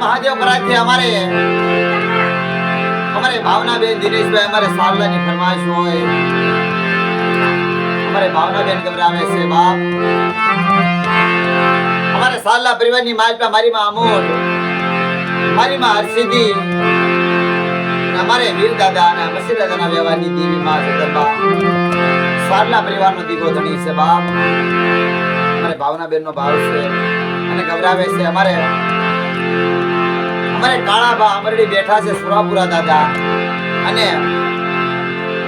महादेव कराते हमारे भावना बेन दिनेश भाई हमारे सालला की फरमाइश होए हमारे भावना बेन घबरावे से बाप हमारे सालला परिवार ની માલ पे हमारी मां अमोल हमारी मां हरसिद्धि हमारे वीर दादा અને મસી દાદાના વ્યવહારની દેવી માં જગદંબા સાલલા પરિવારનો દીકરો ધણી છે બાપ हमारे भावना बेन નો ભાવ છે અને ઘબરાવે છે हमारे काळा बा अमरडी बैठा से सुरापुरा दादा अने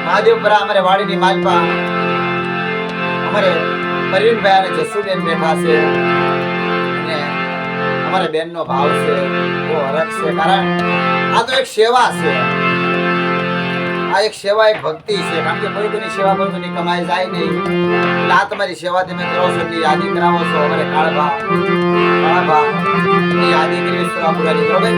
महादेवपुरा हमारे वाड़ी नी मालपा हमारे परवीन भाई अने जसुबेन बैठा से अने हमारे बेन नो भाव से वो हरख से कारण आ तो एक सेवा से आ एक सेवा एक भक्ति से कारण के कोई कोनी सेवा पर कोनी कमाई जाए नहीं ला तुम्हारी सेवा તમે કરો છો ની યાદી કરાવો છો हमारे काळा बा ની યાદી કરી સુરાપુરા ની બરોબર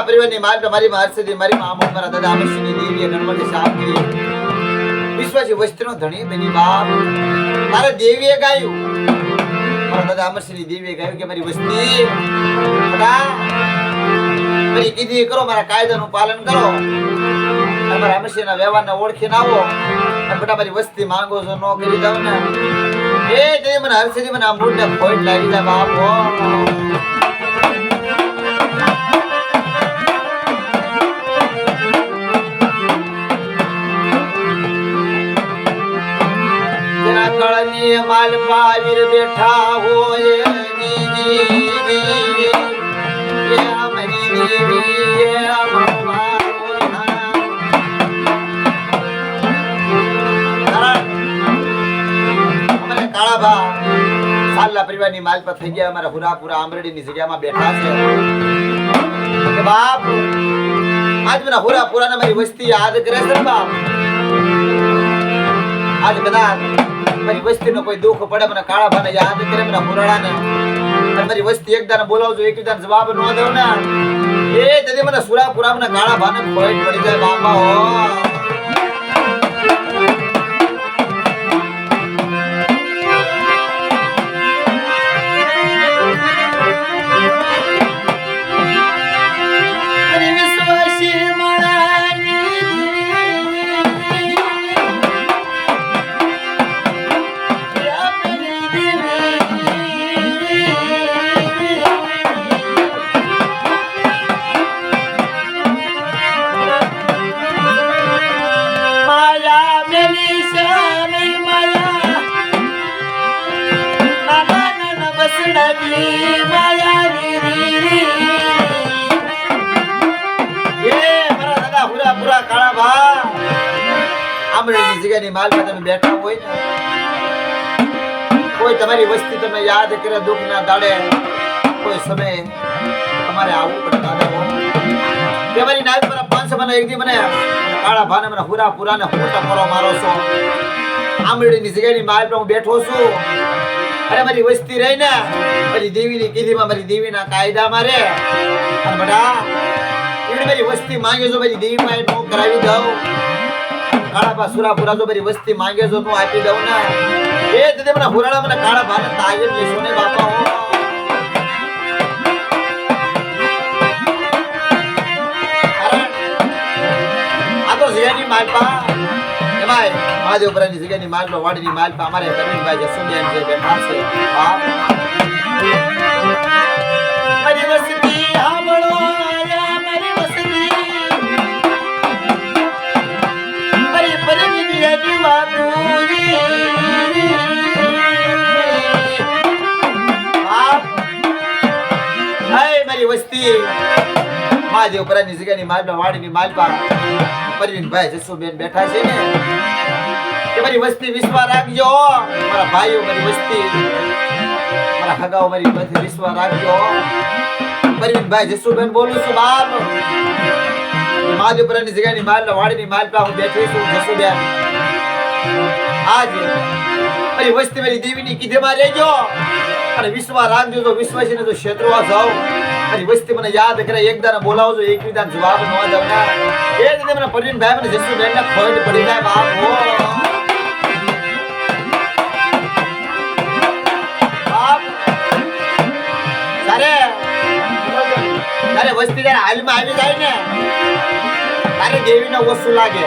परिवार माल पे हमारी मार से दी हमारी मां हमारा दादा अमरसिंह देवी गणपति साहब की विश्वासी वस्त्रों धनी बनी बाप मारे देवी गायु मारा दादा अमरसिंह देवी गायु के हमारी वस्ती बड़ा मेरी कीधी करो मारा कायदा नु पालन करो हमारा अमरसिंह ना व्यवहार ना ओळखी ना हो और बेटा मारी वस्ती मांगो जो नो करी दो ना ए दे मन हरसिद्धि मन मूड ने पॉइंट लागी जा बाप हो कळनी माल पावीर बैठा हो ये हमारी देवी ये हमारे काळा बा सालला परिवार ની माल पर થઈ ગયા हमारा હુરાપુરા આમરડી ની જગ્યામાં બેઠા છે કે બાપ આજ મને હુરાપુરા ને મારી વસ્તી યાદ કરે છે બાપ आज कदाच मेरी वस्ती नो कोई दुख पड़े मने काळा भाने याद करे मने पुराणा ने और मेरी वस्ती एक दान बोलावजो एक दान जवाब नो देव ना ए तदे मने सुरापुरा मने काळा भाने खोट पड़ी जाए बापा हो जगह माल में તમે બેઠા હોય ને કોઈ તમારી વસ્તી તમે યાદ કરે દુઃખ ના દાડે કોઈ સમય તમારે આવું પડે દાદા કે મારી નાલ પર 500 મને એક દી મને કાળા ભાને મને હુરા પુરા ને હોટા કરો મારો છો આમડી ની જગ્યા ની માલ પર હું બેઠો છું અરે મારી વસ્તી રહી ને મારી દેવી ની કીધી માં મારી દેવી ના કાયદા મારે અને બડા ઈડ મારી વસ્તી માંગે જો મારી દેવી માં નો કરાવી દઉં काळा बा सुरापुरा जो मेरी वस्ती मांगे जो नो आपी दऊ ना ए तदे मना हुराळा मना काळा भाने ताजे लेसो ने बापा हो आ तो जियानी मालपा ए भाई महादेवपुरानी जियानी मालपा वाडीनी मालपा हमारे परवीन भाई जसुंदियान जे बैठा से बाप मेरी वस्ती हाबळो વસ્તી મહાદેવ પરાની જગ્યાની માલપા વાડીની માલપા પરવીનભાઈ જસુબેન બેઠા છે ને કે મારી વસ્તી વિશ્વાસ રાખજો મારા ભાઈઓ મારી વસ્તી મારા હગાઓ મારી વસ્તી વિશ્વાસ રાખજો પરવીનભાઈ જસુબેન બોલું છું બાપ મહાદેવપુરાની જગ્યાની માલપા વાડીની માલપા હું બેઠી છું જસુબેન આજ મારી વસ્તી મારી દેવીની કીધેમાં રહેજો અને વિશ્વાસ રાખજો તો વિશ્વાસીને તો ક્ષેત્રમાં જાઓ મારી વસ્તી મને યાદ કરે એકદાને બોલાવજો એકવીદાને જવાબ ન દેવના એ જ મને પરવીનભાઈ મને જસુબેનને ખોટ પડી જાય બાપ હો તારે વસ્તી જયારે હાલમાં આવી જાય ને તારે દેવીને ઓછું લાગે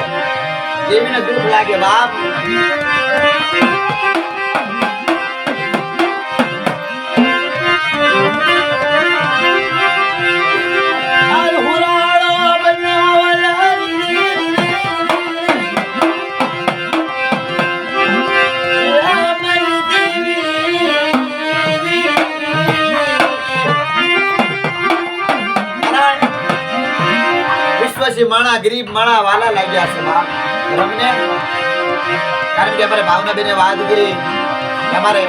દેવીને દુઃખ લાગે બાપ માણા ગરીબ માણા વાલા લાગ્યા છે બાપ રમને કારણ કે અમારે ભાવના બેને વાત કરી કે અમારે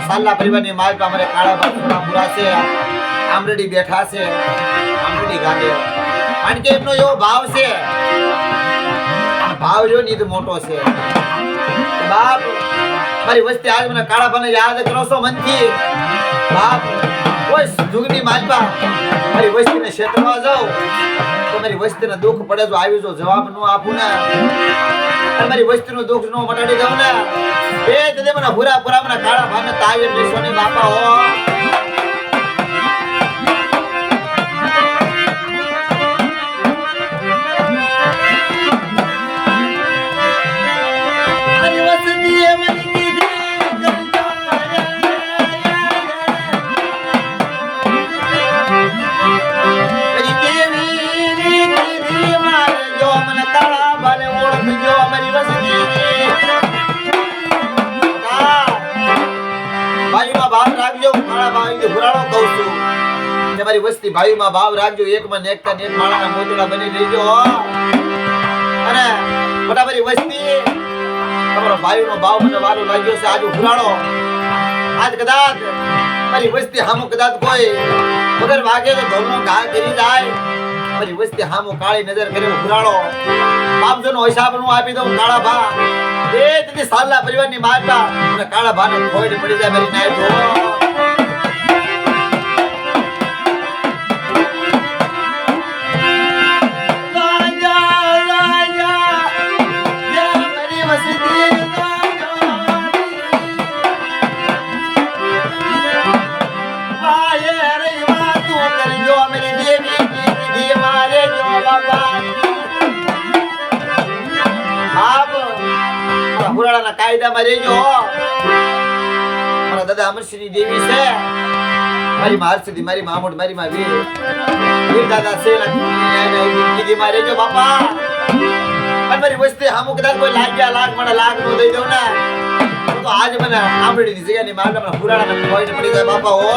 સાલા પરિવારની માલપા અમારે કાળા બાપુના પૂરા છે આમરેડી બેઠા છે આમરેડી ગાંડે કારણ કે એમનો એવો ભાવ છે ભાવ જો નીત મોટો છે બાપ મારી વસ્તી આજ મને કાળા બાને યાદ કરો છો મનથી બાપ કોઈ જુગની માલપા મારી વસ્તીને ક્ષેત્રમાં જાઉં મારી વસ્તીને દુઃખ પડે તો આવી જો જવાબ નો આપું ને મારી વસ્તીનું દુઃખ નો મટાડી દઉં ને એ તે મને ભૂરા ભૂરા મને કાળા ભાને તાય લેશો ને બાપા હો મારી વસ્તી ભાઈમાં ભાવ રાખજો એકમાં નેકતા નેક માળાના મોતડા બની રહેજો અને મોટા મારી વસ્તી તમારો ભાઈનો ભાવ મને વાલો લાગ્યો છે આજ ઉઘરાણો આજ કદાચ મારી વસ્તી હામો કદાચ કોઈ વગર વાગે તો ઢોલનો ઘા કરી જાય મારી વસ્તી હામો કાળી નજર કરે ઉઘરાણો બાપજોનો હિસાબ નું આપી દઉં કાળા ભા એ તેથી સાલા પરિવારની માતા અને કાળા ભાને ખોટ પડી જાય મારી નાય કાયદામાં રહેજો મારા દાદા અમરસિંહની દેવી છે મારી મારસદી મારી મામોડ મારી માં વીર દાદા છે કીધીમાં રહેજો બાપા અને મારી વસ્તી હામુ કદાચ કોઈ લાગ્યા લાખ મને લાખ નો દઈ દઉં ને તો આજ મને આંબળીની જગ્યાની મારને મને પુરાણા ખોઈને પડી જાય બાપા હો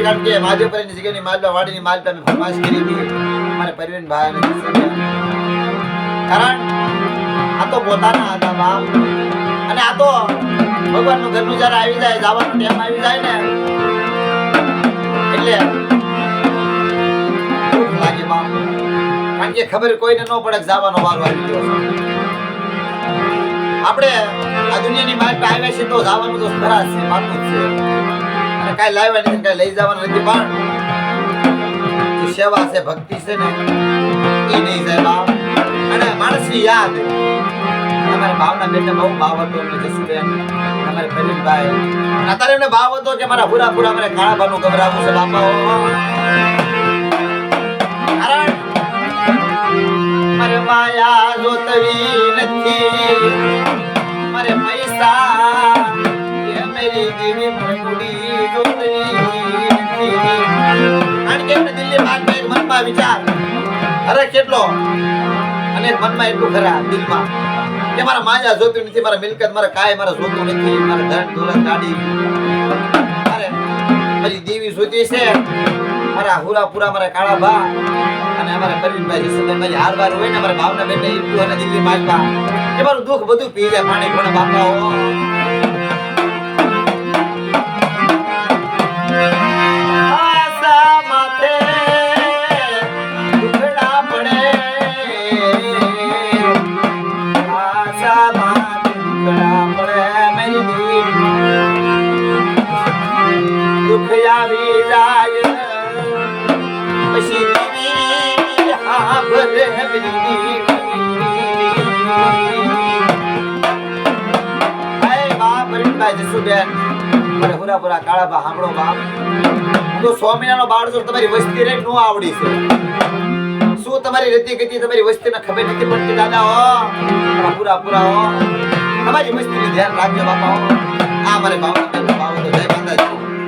કારણ કે મહાદેવપુરાની જગ્યાની માલપા વાડીની માલપા મેં ફરમાશ કરી હતી મારે પરવીનભાઈ કારણ આ તો પોતાના હતા બાપ અને આ તો ભગવાનનું ઘરનું જયારે આવી જાય જવાનો ટાઈમ આવી જાય ને એટલે દુઃખ લાગે બાપ કારણ કે ખબર કોઈને ન પડે કે જવાનો વારો આવી ગયો આપણે આ દુનિયાની માલપા આવ્યા છે તો જવાનું તો ખરા છે પાકું છે કાઈ લાવવાની નથી કાઈ લઈ જવાનું નથી પણ સેવા છે ભક્તિ છે ને એ નહીં જાય બાપ અને માણસની યાદ અમારા ભાવના બેનને બહુ ભાવ હતો એમને જસુબેન અમારે પ્રવીણભાઈ અને અત્યારે એમને ભાવ હતો કે મારા પૂરા મારે કાળા ભાનું ગભરાવું છે બાપા કારણ મારે માયા જોતવી નથી મારે પૈસા એ મેરી દેવી મંગુડી જોતવી નથી કારણ કે એમને દિલ્હી બાદ મનમાં વિચાર અરે કેટલો અને મનમાં એટલું ખરા દિલમાં કે મારા માયા જોતું નથી મારા મિલકત મારા કાય મારા જોતું નથી મારા ધન દોલત ગાડી મારે મારી દેવી જોતી છે મારા હુરાપુરા મારા કાળા ભા અને અમારા પ્રવીણભાઈ જસુબેન મારી હારવાર હોય ને મારા ભાવના બેન ઈટુ અને દિલ્હી માલપા કે મારું દુઃખ બધું પી જાય પાણી કોના બાપાઓ આસા માથે દુખડા પડે આસા માથે દુખડા પડે મારી દેવી દુખ આવી જાય પછી દેવી હા ભરે દેવી જસુબેન મને હુરાપુરા કાળા બા સાંભળો બાપ હું તો 100 મહિનાનો બાળ છું તમારી વસ્તી રે નો આવડી છે શું તમારી રીતિ ગતિ તમારી વસ્તીને ખબર નથી પડતી દાદા હો હુરાપુરા હો તમારી વસ્તીનું ધ્યાન રાખજો બાપા હો આ મારે ભાવના ભાવ તો જય માતાજી